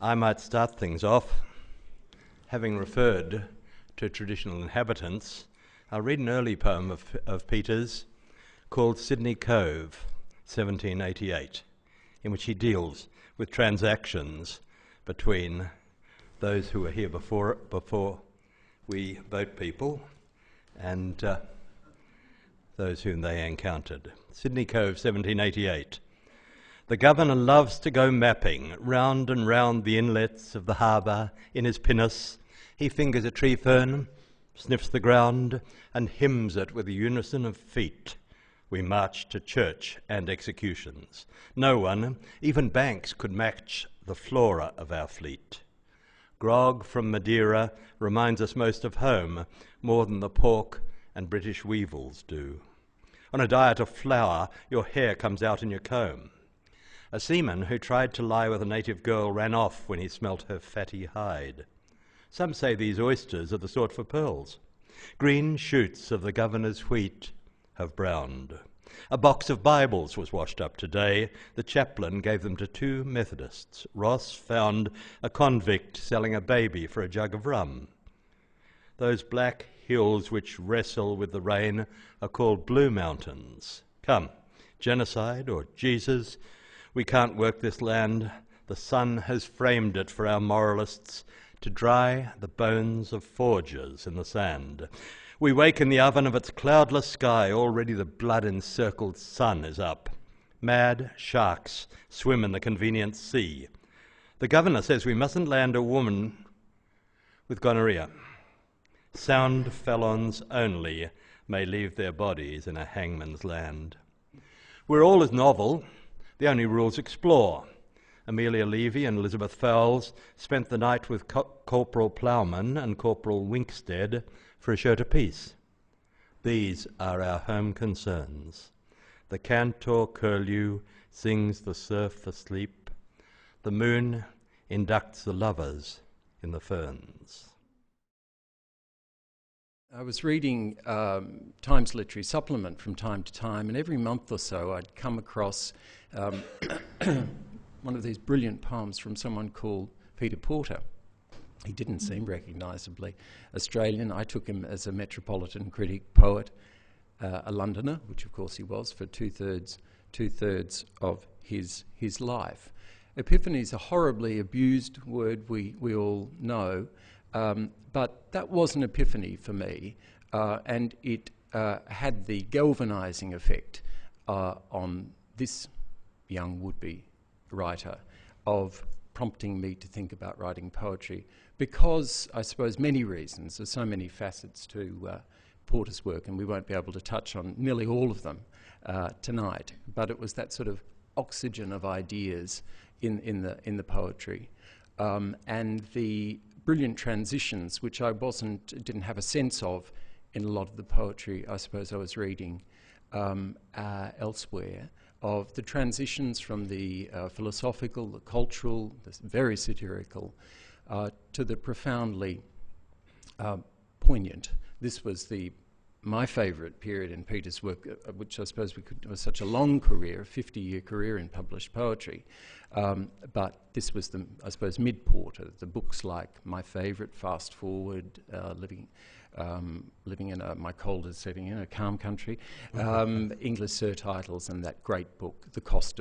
I might start things off, having referred to traditional inhabitants. I'll read an early poem of Peter's called Sydney Cove, 1788, in which he deals with transactions between those who were here before we boat people and those whom they encountered. Sydney Cove, 1788. The governor loves to go mapping round and round the inlets of the harbour in his pinnace. He fingers a tree fern, sniffs the ground, and hymns it with a unison of feet. We march to church and executions. No one, even Banks, could match the flora of our fleet. Grog from Madeira reminds us most of home, more than the pork and British weevils do. On a diet of flour, your hair comes out in your comb. A seaman who tried to lie with a native girl ran off when he smelt her fatty hide. Some say these oysters are the sort for pearls. Green shoots of the governor's wheat have browned. A box of Bibles was washed up today. The chaplain gave them to 2 Methodists. Ross found a convict selling a baby for a jug of rum. Those black hills which wrestle with the rain are called Blue Mountains. Come, genocide or Jesus, we can't work this land. The sun has framed it for our moralists to dry the bones of forgers in the sand. We wake in the oven of its cloudless sky. Already the blood-encircled sun is up. Mad sharks swim in the convenient sea. The governor says we mustn't land a woman with gonorrhea. Sound felons only may leave their bodies in a hangman's land. We're all as novel. The only rules explore. Amelia Levy and Elizabeth Fowles spent the night with Corporal Ploughman and Corporal Winkstead for a shirt apiece. These are our home concerns. The cantor curlew sings the surf asleep. The moon inducts the lovers in the ferns. I was reading Times Literary Supplement from time to time, and every month or so I'd come across one of these brilliant poems from someone called Peter Porter. He didn't seem recognisably Australian. I took him as a metropolitan critic, poet, a Londoner, which of course he was for two-thirds of his life. Epiphany is a horribly abused word we all know, but that was an epiphany for me, and it had the galvanising effect on this young would-be writer of prompting me to think about writing poetry, because I suppose many reasons. There's so many facets to Porter's work, and we won't be able to touch on nearly all of them tonight, but it was that sort of oxygen of ideas in the poetry, and the brilliant transitions which I didn't have a sense of in a lot of the poetry I suppose I was reading elsewhere, of the transitions from the philosophical, the cultural, the very satirical, to the profoundly poignant. This was my favourite period in Peter's work, which I suppose it was such a long career, a 50-year career in published poetry. But this was I suppose, mid-Porter. The books like my favourite, Fast Forward, Living in my coldest setting in a calm country, English surtitles, and that great book, The Cost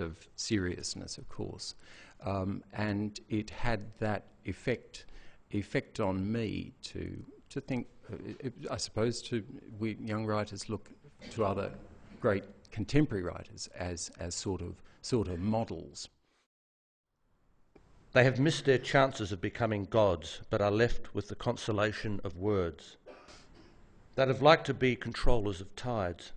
of Seriousness, of course. And it had that effect on me to think. I suppose we young writers look to other great contemporary writers as sort of models. They have missed their chances of becoming gods, but are left with the consolation of words. That have liked to be controllers of tides.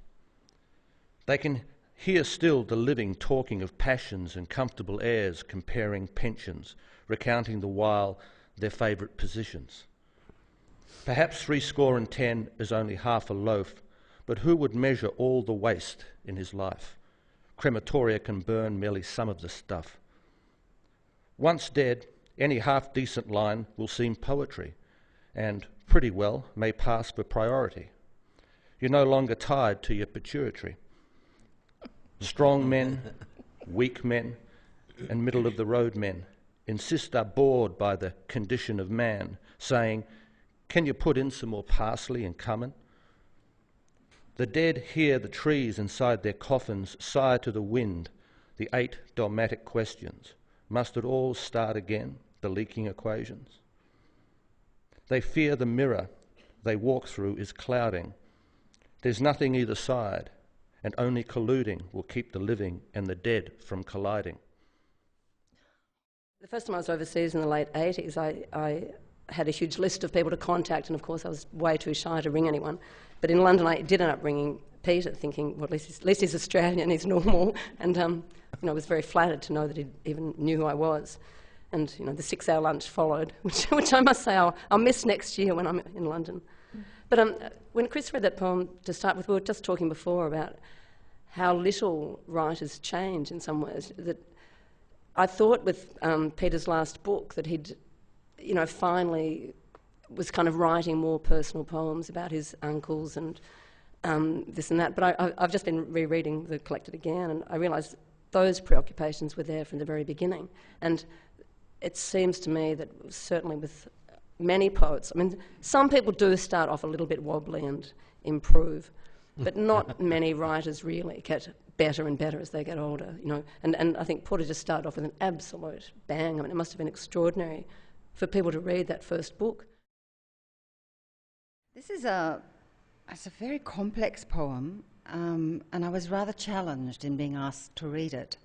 They can hear still the living talking of passions and comfortable airs, comparing pensions, recounting the while their favourite positions. Perhaps 70 is only half a loaf, but who would measure all the waste in his life? Crematoria can burn merely some of the stuff. Once dead, any half-decent line will seem poetry, and pretty well may pass for priority. You're no longer tied to your pituitary. Strong men, weak men, and middle-of-the-road men, insist are bored by the condition of man, saying, "Can you put in some more parsley and cumin?" The dead hear the trees inside their coffins sigh to the wind the 8 dogmatic questions. Must it all start again, the leaking equations? They fear the mirror they walk through is clouding. There's nothing either side, and only colluding will keep the living and the dead from colliding. The first time I was overseas in the late 80s, I had a huge list of people to contact, and of course I was way too shy to ring anyone. But in London I did end up ringing Peter, thinking, well, at least he's Australian, he's normal, and I was very flattered to know that he even knew who I was. And the 6-hour lunch followed, which I must say I'll miss next year when I'm in London. But when Chris read that poem to start with, we were just talking before about how little writers change in some ways. That I thought with Peter's last book that he'd, finally was kind of writing more personal poems about his uncles and this and that. But I've just been rereading the collected again, and I realised those preoccupations were there from the very beginning. And it seems to me that certainly with many poets, some people do start off a little bit wobbly and improve, but not many writers really get better and better as they get older, And I think Porter just started off with an absolute bang. It must have been extraordinary for people to read that first book. This is it's a very complex poem, and I was rather challenged in being asked to read it.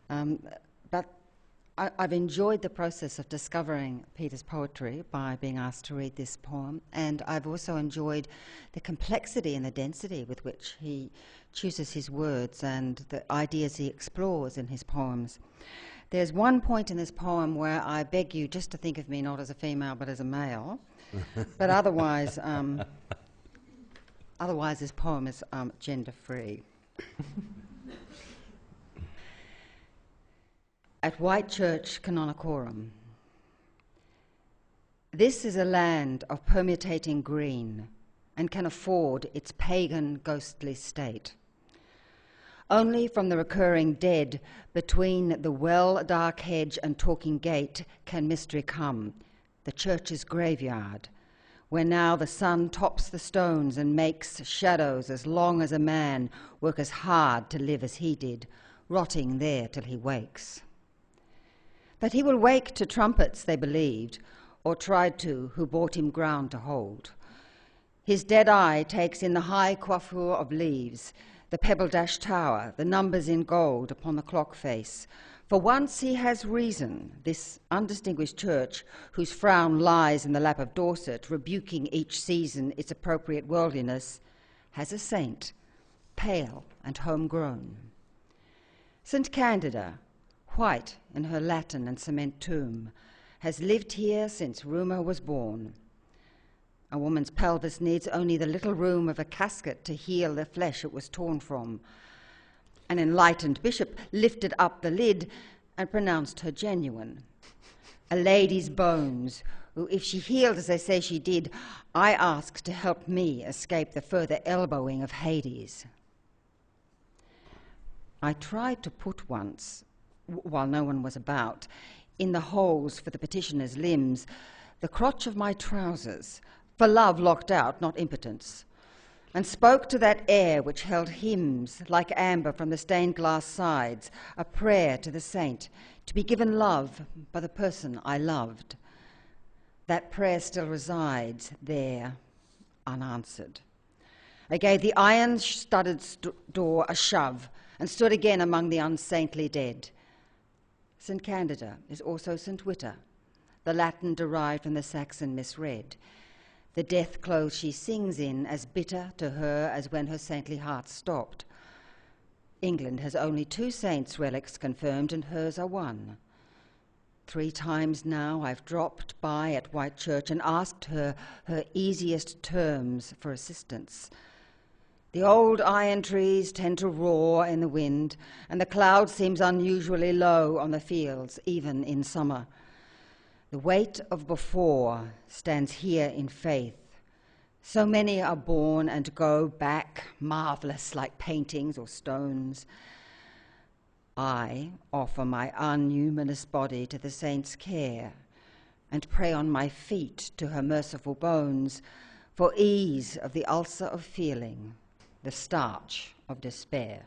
But I've enjoyed the process of discovering Peter's poetry by being asked to read this poem, and I've also enjoyed the complexity and the density with which he chooses his words and the ideas he explores in his poems. There's one point in this poem where I beg you just to think of me not as a female but as a male, but otherwise this poem is gender-free. At Whitechurch, Canonicorum. This is a land of permutating green and can afford its pagan ghostly state. Only from the recurring dead between the well-dark hedge and talking gate can mystery come, the church's graveyard, where now the sun tops the stones and makes shadows as long as a man work as hard to live as he did, rotting there till he wakes. That he will wake to trumpets, they believed, or tried to, who brought him ground to hold. His dead eye takes in the high coiffure of leaves, the pebble-dashed tower, the numbers in gold upon the clock face. For once he has reason, this undistinguished church, whose frown lies in the lap of Dorset, rebuking each season its appropriate worldliness, has a saint, pale and homegrown. St. Candida, white in her Latin and cement tomb, has lived here since rumour was born. A woman's pelvis needs only the little room of a casket to heal the flesh it was torn from. An enlightened bishop lifted up the lid and pronounced her genuine. A lady's bones, who, if she healed as they say she did, I ask to help me escape the further elbowing of Hades. I tried to put once, while no one was about, in the holes for the petitioner's limbs, the crotch of my trousers, for love locked out, not impotence, and spoke to that air which held hymns like amber from the stained glass sides, a prayer to the saint, to be given love by the person I loved. That prayer still resides there, unanswered. I gave the iron-studded door a shove and stood again among the unsaintly dead. St. Candida is also St. Witta, the Latin derived from the Saxon misread. The death clothes she sings in as bitter to her as when her saintly heart stopped. England has only 2 saints' relics confirmed, and hers are 1. 3 times now I've dropped by at Whitechurch and asked her easiest terms for assistance. The old iron trees tend to roar in the wind, and the cloud seems unusually low on the fields, even in summer. The weight of before stands here in faith. So many are born and go back, marvellous like paintings or stones. I offer my unnuminous body to the saint's care, and pray on my feet to her merciful bones for ease of the ulcer of feeling, the starch of despair.